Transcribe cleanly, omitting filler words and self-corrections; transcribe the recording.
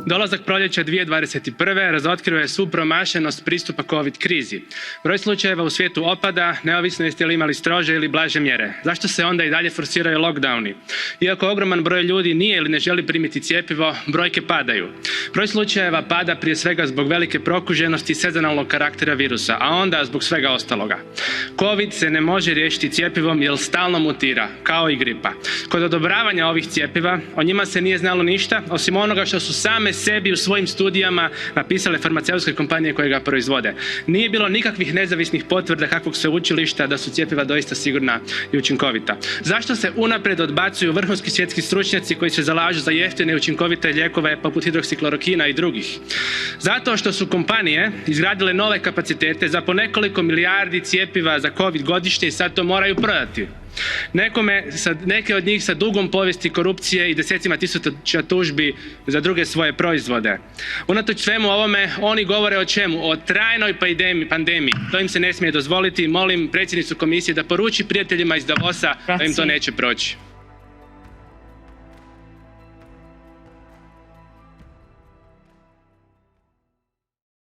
Dolazak proljeća 2021. razotkrio je svu promašenost pristupa COVID krizi. Broj slučajeva u svijetu opada, neovisno jeste li imali strože ili blaže mjere. Zašto se onda i dalje forsiraju lockdowni? Iako ogroman broj ljudi nije ili ne želi primiti cjepivo, brojke padaju. Broj slučajeva pada prije svega zbog velike prokuženosti i sezonalnog karaktera virusa, a onda zbog svega ostaloga. COVID se ne može riješiti cjepivom jer stalno mutira, kao i gripa. Kod odobravanja ovih cjepiva, o njima se nije znalo ništa, osim onoga što su same sebi u svojim studijama napisale farmaceutske kompanije koje ga proizvode. Nije bilo nikakvih nezavisnih potvrda kakvog sveučilišta da su cjepiva doista sigurna i učinkovita. Zašto se unaprijed odbacuju vrhunski svjetski stručnjaci koji se zalažu za jeftine i učinkovite lijekove poput hidroksiklorokina i drugih? Zato što su kompanije izgradile nove kapacitete za po nekoliko milijardi cjepiva za COVID godišnje i sad to moraju prodati. Neke od njih sa dugom povijesti korupcije i desecima tisuća tužbi za druge svoje proizvode. Unatoč svemu ovome, oni govore o čemu? O trajnoj pandemiji. To im se ne smije dozvoliti. Molim predsjednicu komisije da poruči prijateljima iz Davosa da im to neće proći.